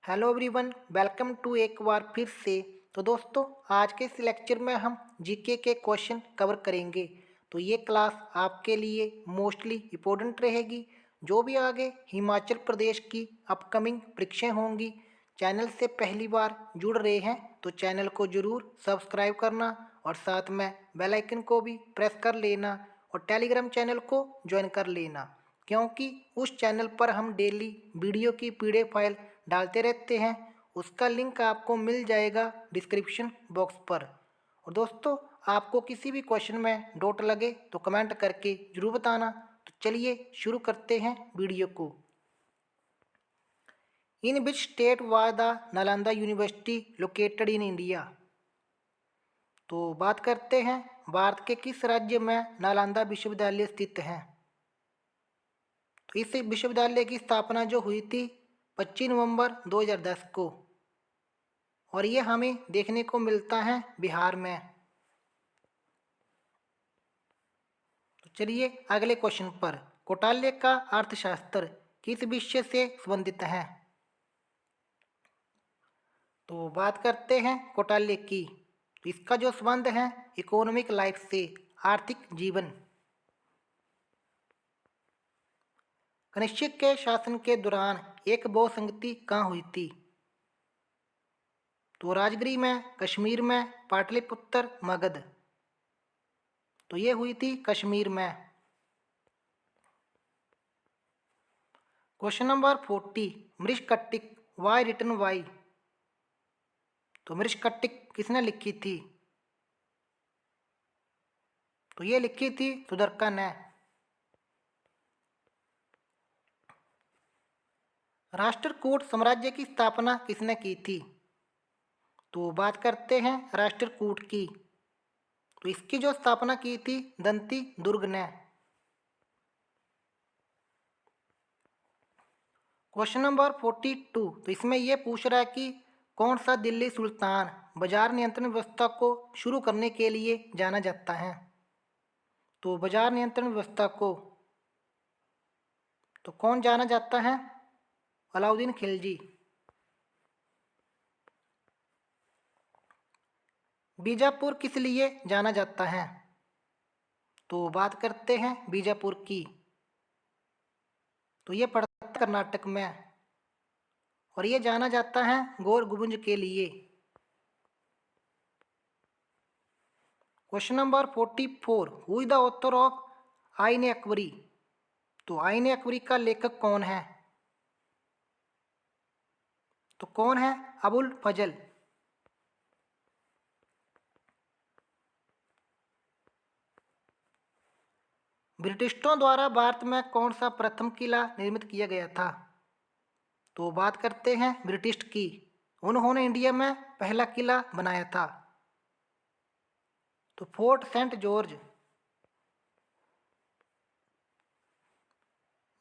Hello everyone, welcome to एक बार फिर से। तो दोस्तों, आज के इस लेक्चर में हम जीके के क्वेश्चन कवर करेंगे। तो ये क्लास आपके लिए मोस्टली इम्पोर्टेंट रहेगी। जो भी आगे हिमाचल प्रदेश की अपकमिंग परीक्षाएं होंगी, चैनल से पहली बार जुड़ रहे हैं तो चैनल को ज़रूर सब्सक्राइब करना और साथ में बेल आइकन को भी प्रेस कर लेना और टेलीग्राम चैनल को ज्वाइन कर लेना, क्योंकि उस चैनल पर हम डेली वीडियो की पीडीएफ फाइल डालते रहते हैं। उसका लिंक आपको मिल जाएगा डिस्क्रिप्शन बॉक्स पर। और दोस्तों, आपको किसी भी क्वेश्चन में डाउट लगे तो कमेंट करके ज़रूर बताना। तो चलिए शुरू करते हैं वीडियो को। In which state was the Nalanda university located in India. तो बात करते हैं, भारत के किस राज्य में नालंदा विश्वविद्यालय स्थित है। तो इस विश्वविद्यालय की स्थापना जो हुई थी 25 नवंबर 2010 को, और ये हमें देखने को मिलता है बिहार में। तो चलिए अगले क्वेश्चन पर। कौटिल्य का अर्थशास्त्र किस विषय से संबंधित है। तो बात करते हैं कौटिल्य की। तो इसका जो संबंध है इकोनॉमिक लाइफ से, आर्थिक जीवन। कनिष्क के शासन के दौरान एक बहुसंगति कहाँ हुई थी। तो राजगिरी में, कश्मीर में, पाटलिपुत्र, मगध। तो ये हुई थी कश्मीर में। Question number 40, Mrichchhakatika why written why. तो मृच्छकटिक किसने लिखी थी। तो ये लिखी थी सुदर्का ने। राष्ट्रकूट साम्राज्य की स्थापना किसने की थी। तो बात करते हैं राष्ट्रकूट की। तो इसकी जो स्थापना की थी दंती दुर्ग ने। क्वेश्चन नंबर 42, तो इसमें यह पूछ रहा है कि कौन सा दिल्ली सुल्तान बाजार नियंत्रण व्यवस्था को शुरू करने के लिए जाना जाता है। तो बाजार नियंत्रण व्यवस्था को तो कौन जाना जाता है, अलाउद्दीन खिलजी। बीजापुर किस लिए जाना जाता है। तो बात करते हैं बीजापुर की। तो ये पड़ता है कर्नाटक में, और ये जाना जाता है गौर गुंबज के लिए। Question number 44, who is the author of आईन अकबरी। तो आईन अकबरी का लेखक कौन है। तो कौन है, अबुल फजल। ब्रिटिशों द्वारा भारत में कौन सा प्रथम किला निर्मित किया गया था। तो बात करते हैं ब्रिटिश की। उन्होंने इंडिया में पहला किला बनाया था, तो फोर्ट सेंट जॉर्ज।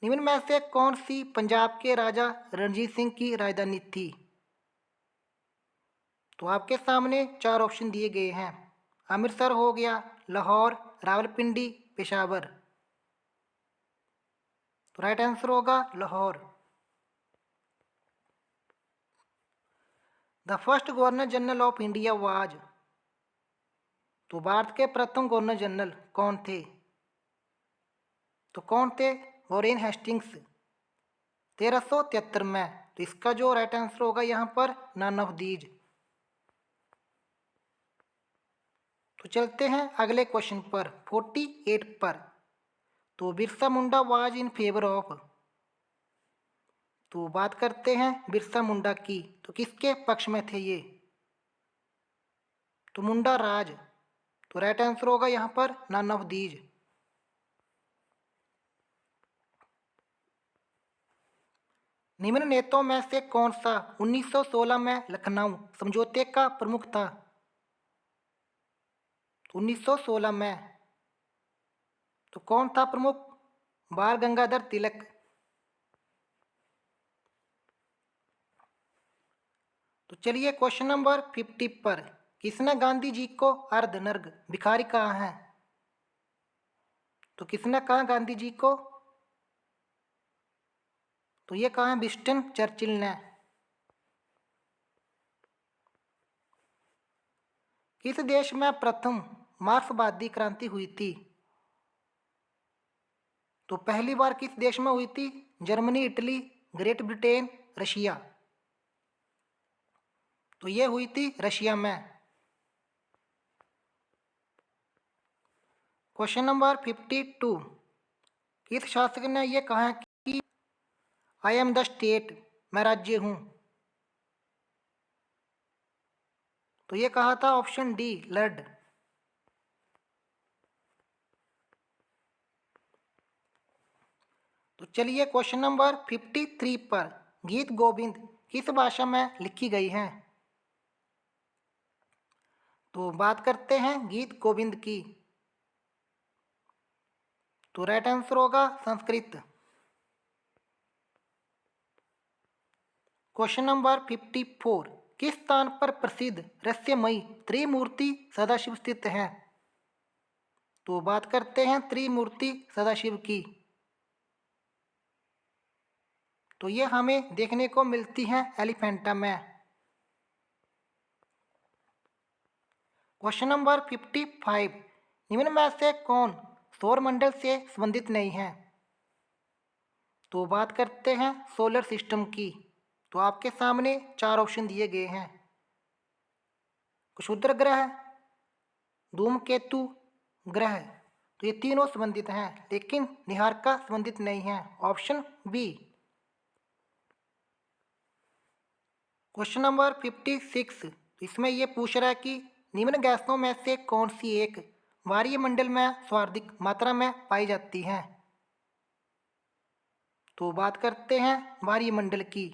निम्न में से कौन सी पंजाब के राजा रणजीत सिंह की राजधानी थी। तो आपके सामने चार ऑप्शन दिए गए हैं। अमृतसर हो गया, लाहौर, रावलपिंडी, पेशावर। तो राइट आंसर होगा Lahore. The first governor general of India was. तो भारत के प्रथम गवर्नर जनरल कौन थे। तो कौन थे, वॉरेन हेस्टिंग्स, 1373 में। तो इसका जो राइट आंसर होगा यहाँ पर नन ऑफ दीज। तो चलते हैं अगले क्वेश्चन पर, 48 पर। तो Birsa Munda was in favour of. तो बात करते हैं बिरसा मुंडा की। तो किसके पक्ष में थे ये। तो मुंडा राज। तो राइट आंसर होगा यहाँ पर नन ऑफ दीज। निम्न नेताओं में से कौन सा 1916 में लखनऊ समझौते का प्रमुख था। तो 1916 में तो कौन था प्रमुख, बाल गंगाधर तिलक। तो चलिए क्वेश्चन नंबर 50 पर। किसने गांधी जी को अर्धनर्ग भिखारी कहा है। तो किसने कहा गांधी जी को। तो ये कहा है विंस्टन चर्चिल ने। किस देश में प्रथम मार्क्सवादी क्रांति हुई थी? तो पहली बार किस देश में हुई थी? Germany, Italy, great Britain, Russia. तो ये हुई थी रशिया में। क्वेश्चन नंबर 52, किस शासक ने यह कहा कि आई एम द स्टेट, मैं राज्य हूं? तो ये कहा था ऑप्शन डी, लर्ड। तो चलिए क्वेश्चन नंबर 53 पर, गीत गोविंद किस भाषा में लिखी गई है? तो बात करते हैं गीत गोविंद की। तो राइट आंसर होगा संस्कृत। क्वेश्चन नंबर 54, किस स्थान पर प्रसिद्ध रहस्यमयी त्रिमूर्ति सदाशिव स्थित है? तो बात करते हैं त्रिमूर्ति सदाशिव की। तो ये हमें देखने को मिलती हैं एलिफेंटा में। क्वेश्चन नंबर 55, निम्न में से कौन सौर मंडल से संबंधित नहीं है? तो बात करते हैं सोलर सिस्टम की। तो आपके सामने 4 ऑप्शन दिए गए हैं। क्षुद्र ग्रह, धूमकेतु ग्रह, तो ये तीनों संबंधित हैं, लेकिन निहारिका संबंधित नहीं है, ऑप्शन बी। क्वेश्चन नंबर 56, इसमें यह पूछ रहा है कि निम्न गैसों में से कौन सी एक वायुमंडल में सर्वाधिक मात्रा में पाई जाती है? तो बात करते हैं वायुमंडल की।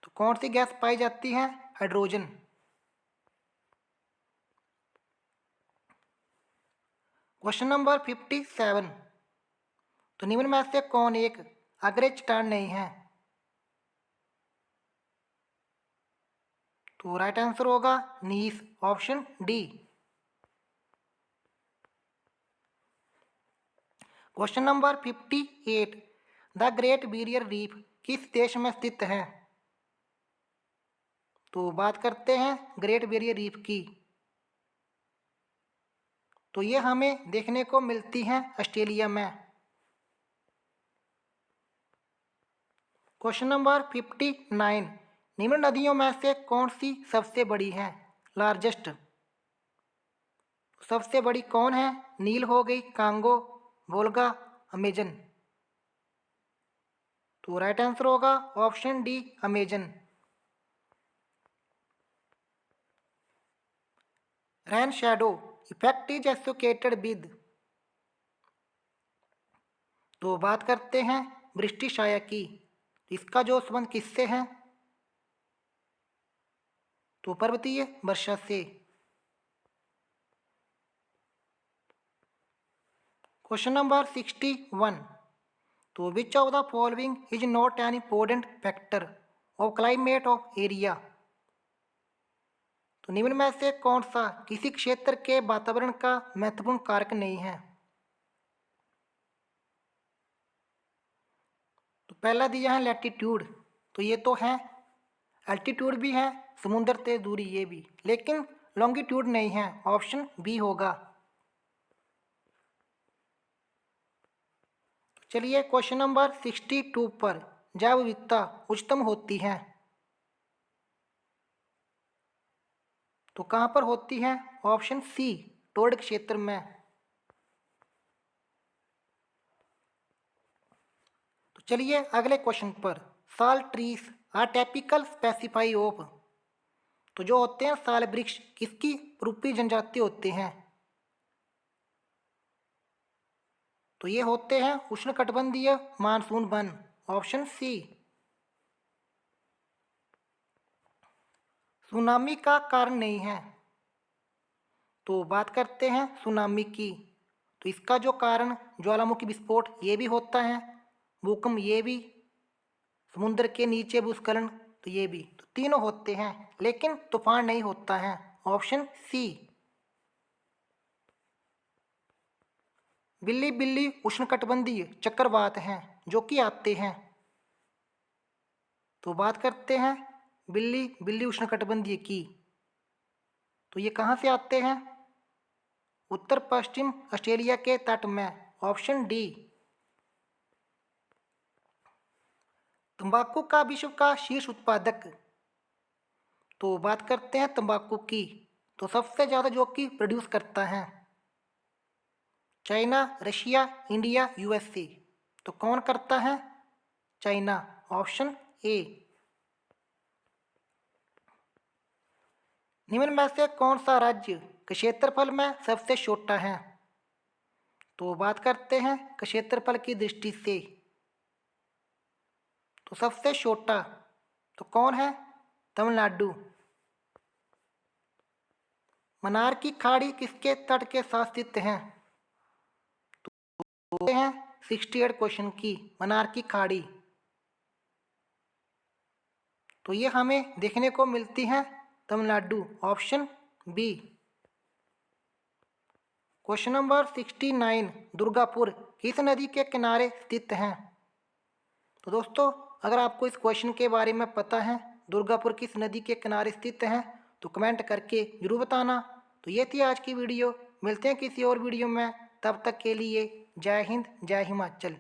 तो कौन सी गैस पाई जाती है? हाइड्रोजन। क्वेश्चन नंबर 57, तो निम्न में से कौन एक अग्रज चट्टान नहीं है? तो राइट आंसर होगा Nice, option D. Question number 58, the great barrier reef किस देश में स्थित है? तो बात करते हैं ग्रेट बैरियर रीफ की। तो ये हमें देखने को मिलती हैं ऑस्ट्रेलिया में। क्वेश्चन नंबर 59, निम्न नदियों में से कौन सी सबसे बड़ी है? लार्जेस्ट। सबसे बड़ी कौन है? नील हो गई, कांगो, वोल्गा, अमेजन। तो राइट आंसर होगा option D, Amazon. Rain shadow effect is associated with. तो बात करते हैं वृष्टि छाया की। इसका जो संबंध किससे है? तो पर्वतीय वर्षा से। क्वेश्चन नंबर 61, तो which of the following is not an important factor of climate of area? तो निम्न में से कौन सा किसी क्षेत्र के वातावरण का महत्वपूर्ण कारक नहीं है? तो पहला दिया है लैटिट्यूड, तो ये तो है। एल्टीट्यूड भी है, समुद्र से दूरी ये भी, लेकिन लॉन्गिट्यूड नहीं है, ऑप्शन बी होगा। चलिए क्वेश्चन नंबर 62 पर, जैव विविधता उच्चतम होती है तो कहाँ पर होती है? ऑप्शन सी, टोर्ड क्षेत्र में। तो चलिए अगले क्वेश्चन पर, sal trees are typical specify of. तो जो होते हैं साल वृक्ष किसकी रूपी जनजाति होते हैं? तो ये होते हैं उष्णकटिबंधीय मानसून वन, ऑप्शन सी। सुनामी का कारण नहीं है। तो बात करते हैं सुनामी की। तो इसका जो कारण ज्वालामुखी विस्फोट ये भी होता है, भूकंप ये भी, समुद्र के नीचे भूस्खलन तो ये भी, तो तीनों होते हैं, लेकिन तूफान नहीं होता है, ऑप्शन सी। बिल्ली बिल्ली उष्णकटिबंधीय चक्रवात हैं जो कि आते हैं। तो बात करते हैं बिल्ली बिल्ली उष्णकटिबंधीय की। तो ये कहाँ से आते हैं? उत्तर पश्चिम ऑस्ट्रेलिया के तट में, ऑप्शन डी। तंबाकू का विश्व का शीर्ष उत्पादक, तो बात करते हैं तंबाकू की, तो सबसे ज़्यादा जो कि प्रोड्यूस करता है, चाइना, रशिया, इंडिया, यूएसए। तो कौन करता है? China, option A. निम्न में से कौन सा राज्य क्षेत्रफल में सबसे छोटा है? तो बात करते हैं क्षेत्रफल की दृष्टि से, तो सबसे छोटा तो कौन है? तमिलनाडु। मन्नार की खाड़ी किसके तट के साथ स्थित है? तो है 68 क्वेश्चन की मन्नार की खाड़ी। तो ये हमें देखने को मिलती है Tamil Nadu, option B. Question number 69, Durgapur किस नदी के किनारे स्थित है? तो दोस्तों, अगर आपको इस क्वेश्चन के बारे में पता है, दुर्गापुर किस नदी के किनारे स्थित है, तो कमेंट करके जरूर बताना। तो ये थी आज की वीडियो, मिलते हैं किसी और वीडियो में, तब तक के लिए जय हिंद, जय हिमाचल।